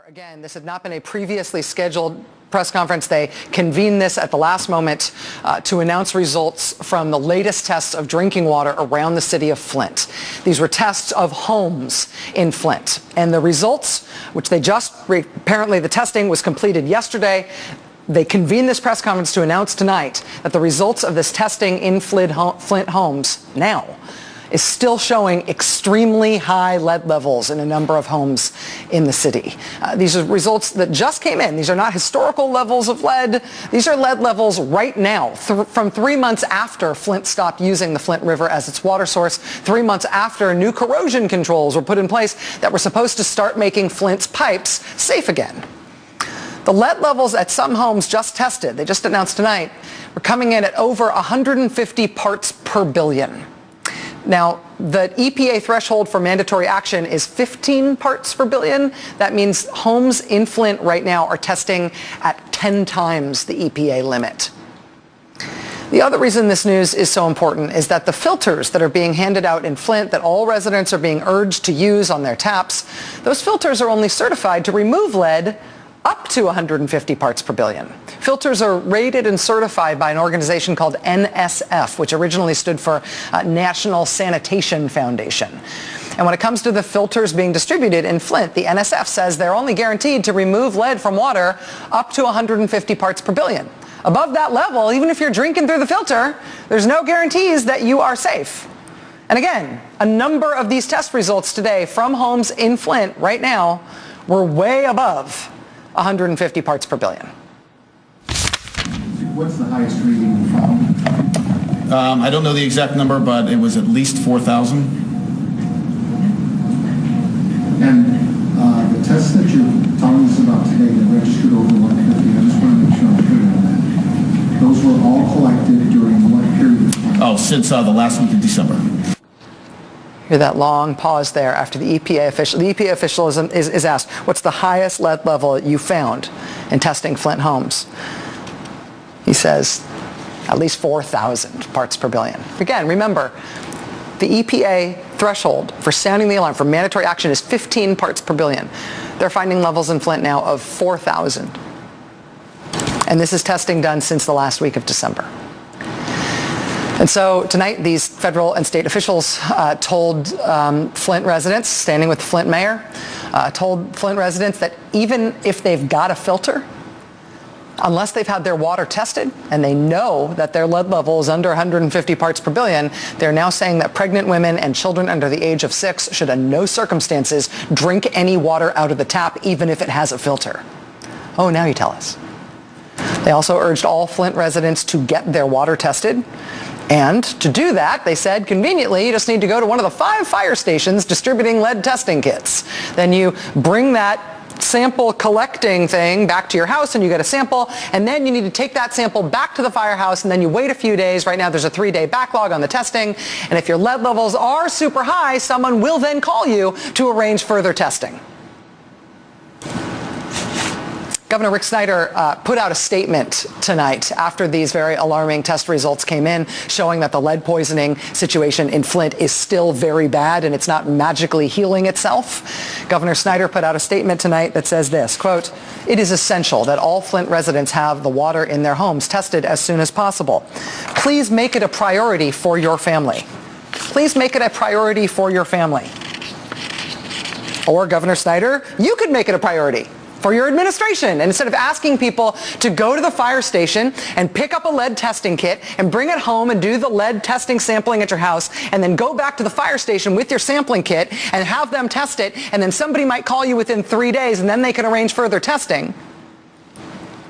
Again, this had not been a previously scheduled press conference. They convened this at the last moment to announce results from the latest tests of drinking water around the city of Flint. These were tests of homes in Flint. And the results, which they apparently the testing was completed yesterday. They convened this press conference to announce tonight that the results of this testing in Flint homes now is still showing extremely high lead levels in a number of homes in the city. These are results that just came in. These are not historical levels of lead. These are lead levels right now, from 3 months after Flint stopped using the Flint River as its water source, 3 months after new corrosion controls were put in place that were supposed to start making Flint's pipes safe again. The lead levels at some homes just tested, they just announced tonight, were coming in at over 150 parts per billion. Now, the EPA threshold for mandatory action is 15 parts per billion. That means homes in Flint right now are testing at 10 times the EPA limit. The other reason this news is so important is that the filters that are being handed out in Flint that all residents are being urged to use on their taps, those filters are only certified to remove lead up to 150 parts per billion. Filters are rated and certified by an organization called NSF, which originally stood for National Sanitation Foundation. And when it comes to the filters being distributed in Flint, the NSF says they're only guaranteed to remove lead from water up to 150 parts per billion. Above that level, even if you're drinking through the filter, there's no guarantees that you are safe. And again, a number of these test results today from homes in Flint right now were way above 150 parts per billion. What's the highest reading you found? I don't know the exact number, but it was at least 4,000. And the tests that you're telling us about today that registered over 150, I just want to make sure I'm clear on that. Those were all collected during what period of time? Oh, since the last week of December. Hear that long pause there after the EPA official. The EPA official is asked, what's the highest lead level you found in testing Flint homes? He says, at least 4,000 parts per billion. Again, remember, the EPA threshold for sounding the alarm for mandatory action is 15 parts per billion. They're finding levels in Flint now of 4,000. And this is testing done since the last week of December. And so tonight, these federal and state officials told Flint residents, standing with the Flint mayor, told Flint residents that even if they've got a filter, unless they've had their water tested and they know that their lead level is under 150 parts per billion, they're now saying that pregnant women and children under the age of 6 should in no circumstances drink any water out of the tap, even if it has a filter. Oh, now you tell us. They also urged all Flint residents to get their water tested. And to do that, they said, conveniently, you just need to go to one of the 5 fire stations distributing lead testing kits. Then you bring that sample collecting thing back to your house and you get a sample, and then you need to take that sample back to the firehouse, and then you wait a few days. Right now there's a 3-day backlog on the testing, and if your lead levels are super high, someone will then call you to arrange further testing. Governor Rick Snyder put out a statement tonight after these very alarming test results came in, showing that the lead poisoning situation in Flint is still very bad and it's not magically healing itself. Governor Snyder put out a statement tonight that says this, quote, "It is essential that all Flint residents have the water in their homes tested as soon as possible. Please make it a priority for your family. Please make it a priority for your family." Or Governor Snyder, you could make it a priority for your administration. And instead of asking people to go to the fire station and pick up a lead testing kit and bring it home and do the lead testing sampling at your house, and then go back to the fire station with your sampling kit and have them test it, and then somebody might call you within 3 days and then they can arrange further testing.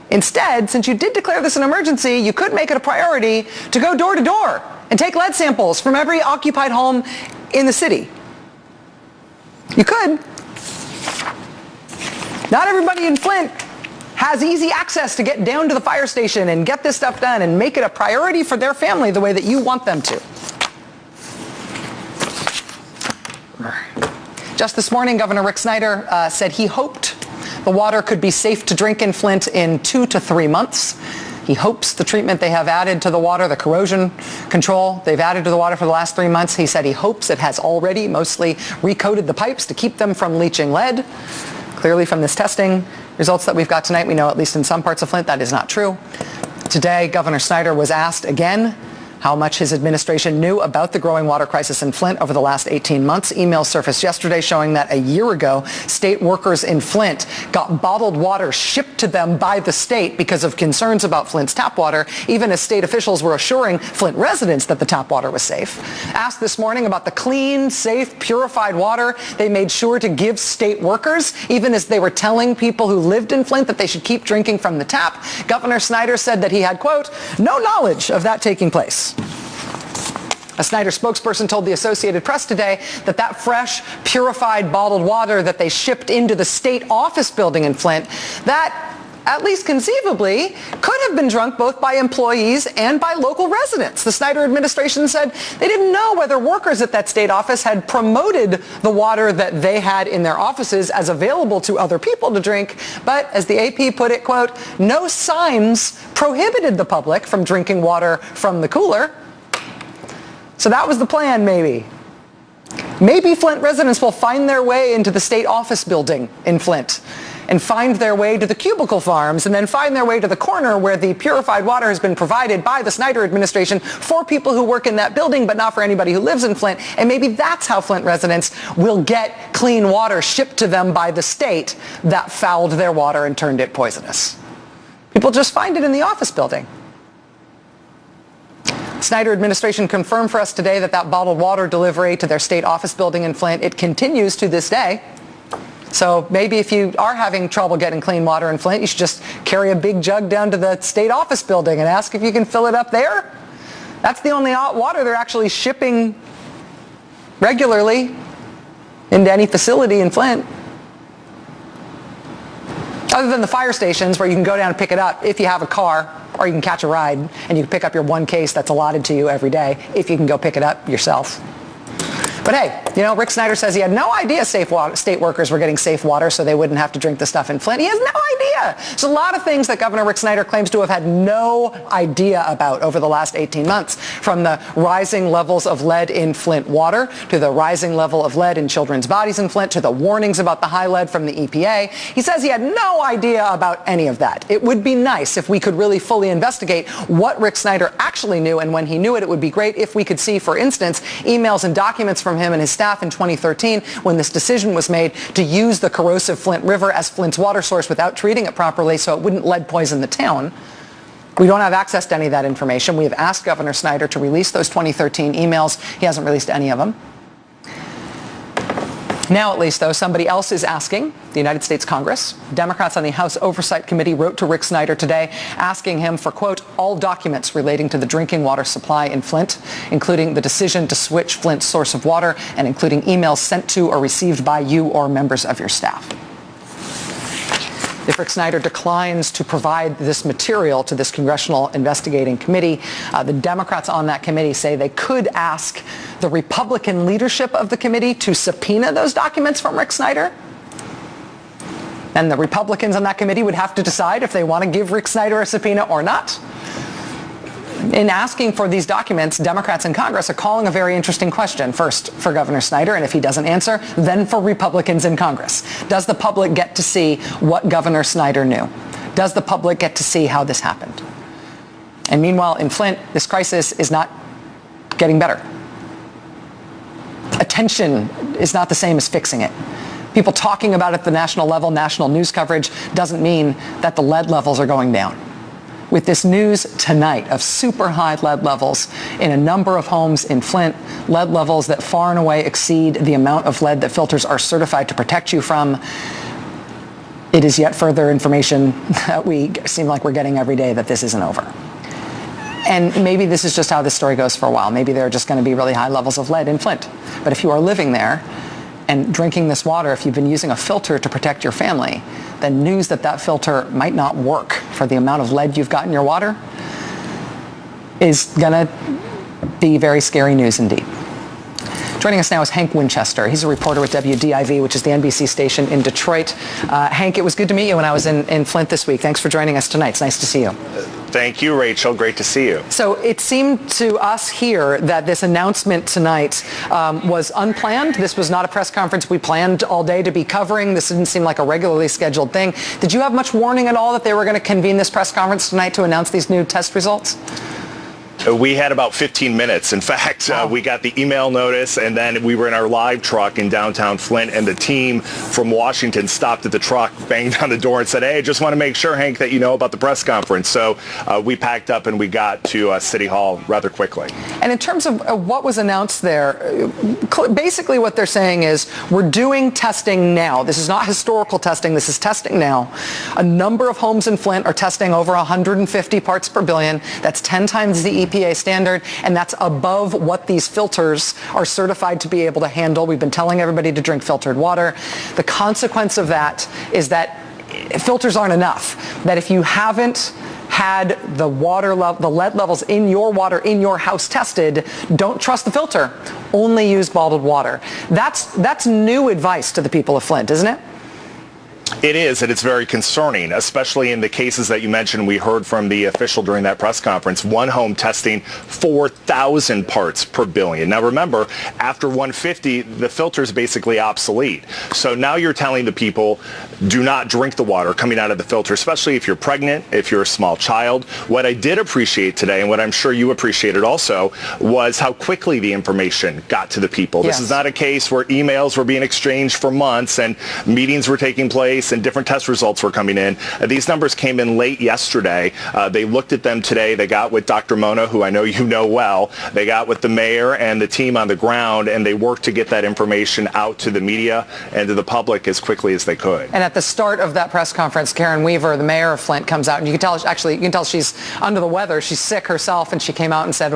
Instead, since you did declare this an emergency, you could make it a priority to go door to door and take lead samples from every occupied home in the city. You could. Not everybody in Flint has easy access to get down to the fire station and get this stuff done and make it a priority for their family the way that you want them to. Just this morning, Governor Rick Snyder said he hoped the water could be safe to drink in Flint in 2 to 3 months. He hopes the treatment they have added to the water, the corrosion control they've added to the water for the last 3 months, he said he hopes it has already mostly recoated the pipes to keep them from leaching lead. Clearly from this testing results that we've got tonight, we know at least in some parts of Flint that is not true. Today, Governor Snyder was asked again how much his administration knew about the growing water crisis in Flint over the last 18 months. Emails surfaced yesterday showing that a year ago, state workers in Flint got bottled water shipped to them by the state because of concerns about Flint's tap water, even as state officials were assuring Flint residents that the tap water was safe. Asked this morning about the clean, safe, purified water they made sure to give state workers, even as they were telling people who lived in Flint that they should keep drinking from the tap, Governor Snyder said that he had, quote, no knowledge of that taking place. A Snyder spokesperson told the Associated Press today that that fresh, purified, bottled water that they shipped into the state office building in Flint, that, at least conceivably, could have been drunk both by employees and by local residents. The Snyder administration said they didn't know whether workers at that state office had promoted the water that they had in their offices as available to other people to drink, but as the AP put it, quote, no signs prohibited the public from drinking water from the cooler. So that was the plan, maybe. Maybe Flint residents will find their way into the state office building in Flint and find their way to the cubicle farms and then find their way to the corner where the purified water has been provided by the Snyder administration for people who work in that building, but not for anybody who lives in Flint. And maybe that's how Flint residents will get clean water shipped to them by the state that fouled their water and turned it poisonous. People just find it in the office building. Snyder administration confirmed for us today that that bottled water delivery to their state office building in Flint, it continues to this day. So maybe if you are having trouble getting clean water in Flint, you should just carry a big jug down to the state office building and ask if you can fill it up there. That's the only hot water they're actually shipping regularly into any facility in Flint. Other than the fire stations where you can go down and pick it up if you have a car, or you can catch a ride and you can pick up your one case that's allotted to you every day if you can go pick it up yourself. But hey, you know, Rick Snyder says he had no idea state workers were getting safe water so they wouldn't have to drink the stuff in Flint. He has no idea. There's a lot of things that Governor Rick Snyder claims to have had no idea about over the last 18 months, from the rising levels of lead in Flint water to the rising level of lead in children's bodies in Flint to the warnings about the high lead from the EPA. He says he had no idea about any of that. It would be nice if we could really fully investigate what Rick Snyder actually knew, and when he knew it, it would be great if we could see, for instance, emails and documents from him and his staff in 2013 when this decision was made to use the corrosive Flint River as Flint's water source without treating it properly so it wouldn't lead poison the town. We don't have access to any of that information. We have asked Governor Snyder to release those 2013 emails. He hasn't released any of them. Now, at least, though, somebody else is asking, the United States Congress. Democrats on the House Oversight Committee wrote to Rick Snyder today asking him for, quote, all documents relating to the drinking water supply in Flint, including the decision to switch Flint's source of water and including emails sent to or received by you or members of your staff. If Rick Snyder declines to provide this material to this congressional investigating committee, the Democrats on that committee say they could ask the Republican leadership of the committee to subpoena those documents from Rick Snyder. And the Republicans on that committee would have to decide if they want to give Rick Snyder a subpoena or not. In asking for these documents, Democrats in Congress are calling a very interesting question. First, for Governor Snyder, and if he doesn't answer, then for Republicans in Congress. Does the public get to see what Governor Snyder knew? Does the public get to see how this happened? And meanwhile, in Flint, this crisis is not getting better. Attention is not the same as fixing it. People talking about it at the national level, national news coverage, doesn't mean that the lead levels are going down. With this news tonight of super high lead levels in a number of homes in Flint, lead levels that far and away exceed the amount of lead that filters are certified to protect you from, it is yet further information that we seem like we're getting every day that this isn't over. And maybe this is just how this story goes for a while. Maybe there are just going to be really high levels of lead in Flint. But if you are living there and drinking this water, if you've been using a filter to protect your family, then news that that filter might not work for the amount of lead you've got in your water is going to be very scary news indeed. Joining us now is Hank Winchester. He's a reporter with WDIV, which is the NBC station in Detroit. Hank, it was good to meet you when I was in Flint this week. Thanks for joining us tonight. It's nice to see you. Thank you, Rachel. Great to see you. So it seemed to us here that this announcement tonight was unplanned. This was not a press conference we planned all day to be covering. This didn't seem like a regularly scheduled thing. Did you have much warning at all that they were going to convene this press conference tonight to announce these new test results? We had about 15 minutes. In fact, we got the email notice, and then we were in our live truck in downtown Flint, and the team from Washington stopped at the truck, banged on the door, and said, hey, just want to make sure, Hank, that you know about the press conference. So we packed up and we got to City Hall rather quickly. And in terms of what was announced there, basically what they're saying is we're doing testing now. This is not historical testing. This is testing now. A number of homes in Flint are testing over 150 parts per billion. That's 10 times the EPA standard, and that's above what these filters are certified to be able to handle. We've been telling everybody to drink filtered water. The consequence of that is that filters aren't enough. That if you haven't had the lead levels in your water in your house tested, don't trust the filter. Only use bottled water. That's new advice to the people of Flint, isn't it? It is, and it's very concerning, especially in the cases that you mentioned. We heard from the official during that press conference, one home testing 4,000 parts per billion. Now remember, after 150, the filter is basically obsolete. So now you're telling the people, do not drink the water coming out of the filter, especially if you're pregnant, if you're a small child. What I did appreciate today, and what I'm sure you appreciated also, was how quickly the information got to the people. Yes. This is not a case where emails were being exchanged for months and meetings were taking place and different test results were coming in. These numbers came in late yesterday. They looked at them today. They got with Dr. Mona, who I know you know well. They got with the mayor and the team on the ground, and they worked to get that information out to the media and to the public as quickly as they could. And at the start of that press conference, Karen Weaver, the mayor of Flint, comes out, and you can tell she's under the weather. She's sick herself, and she came out and said,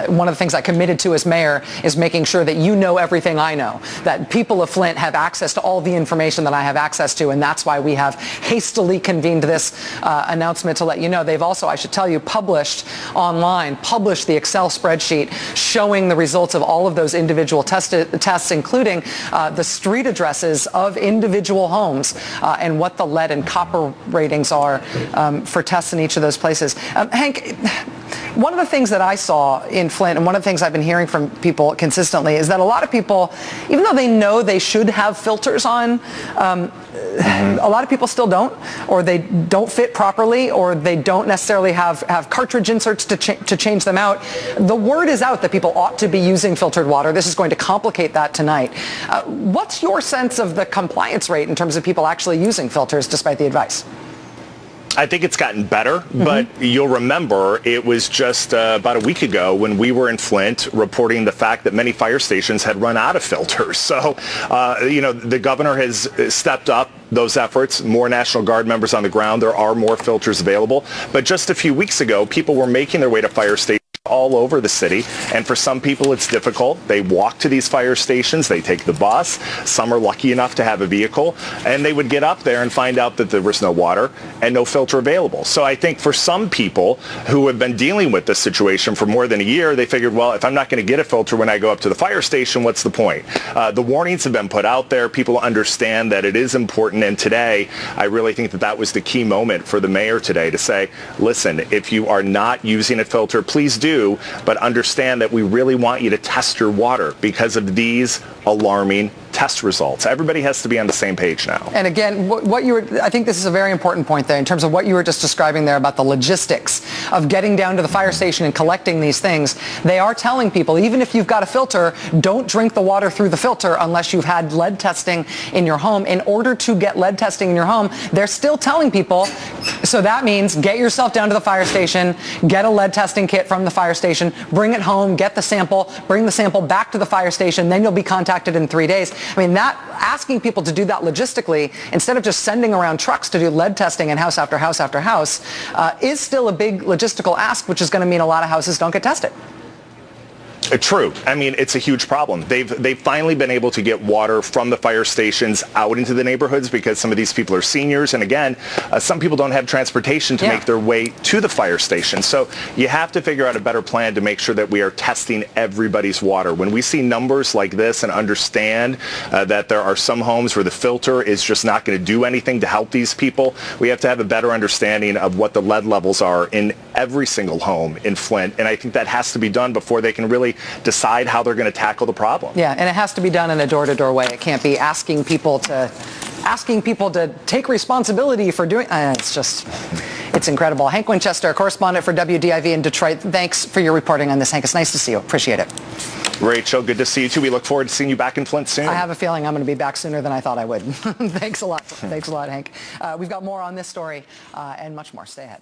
one of the things I committed to as mayor is making sure that you know everything I know, that people of Flint have access to all the information that I have access to, and that's why we have hastily convened this announcement to let you know. They've also, I should tell you, published the Excel spreadsheet showing the results of all of those individual tests, including the street addresses of individual homes and what the lead and copper ratings are for tests in each of those places. Hank, one of the things that I saw in Flint, and one of the things I've been hearing from people consistently, is that a lot of people, even though they know they should have filters on, a lot of people still don't, or they don't fit properly, or they don't necessarily have cartridge inserts to change them out. The word is out that people ought to be using filtered water. This is going to complicate that tonight. What's your sense of the compliance rate in terms of people actually using filters despite the advice? I think it's gotten better, but you'll remember it was just about a week ago when we were in Flint reporting the fact that many fire stations had run out of filters. So, the governor has stepped up those efforts, more National Guard members on the ground. There are more filters available. But just a few weeks ago, people were making their way to fire stations all over the city, and for some people it's difficult. They walk to these fire stations, they take the bus, some are lucky enough to have a vehicle, and they would get up there and find out that there was no water and no filter available. So I think for some people who have been dealing with this situation for more than a year, they figured, well, if I'm not going to get a filter when I go up to the fire station, what's the point? The warnings have been put out there. People understand that it is important, and today I really think that was the key moment for the mayor today to say, listen, if you are not using a filter, please do, but understand that we really want you to test your water because of these alarming test results. Everybody has to be on the same page now. And again, I think this is a very important point there in terms of what you were just describing there about the logistics of getting down to the fire station and collecting these things. They are telling people, even if you've got a filter, don't drink the water through the filter unless you've had lead testing in your home. In order to get lead testing in your home, they're still telling people, so that means get yourself down to the fire station, get a lead testing kit from the fire station, bring it home, get the sample, bring the sample back to the fire station, then you'll be contacted in 3 days. I mean, that asking people to do that logistically, instead of just sending around trucks to do lead testing in house after house after house, is still a big logistical ask, which is going to mean a lot of houses don't get tested. True. I mean, it's a huge problem. They've finally been able to get water from the fire stations out into the neighborhoods because some of these people are seniors. And again, some people don't have transportation to make their way to the fire station. So you have to figure out a better plan to make sure that we are testing everybody's water. When we see numbers like this and understand that there are some homes where the filter is just not going to do anything to help these people, we have to have a better understanding of what the lead levels are in every single home in Flint. And I think that has to be done before they can really decide how they're going to tackle the problem. Yeah, and it has to be done in a door-to-door way. It can't be asking people to take responsibility for doing. It's incredible. Hank Winchester, correspondent for WDIV in Detroit. Thanks for your reporting on this, Hank. It's nice to see you. Appreciate it. Rachel, good to see you too. We look forward to seeing you back in Flint soon. I have a feeling I'm going to be back sooner than I thought I would. Thanks a lot. Thanks a lot, Hank. We've got more on this story and much more. Stay ahead.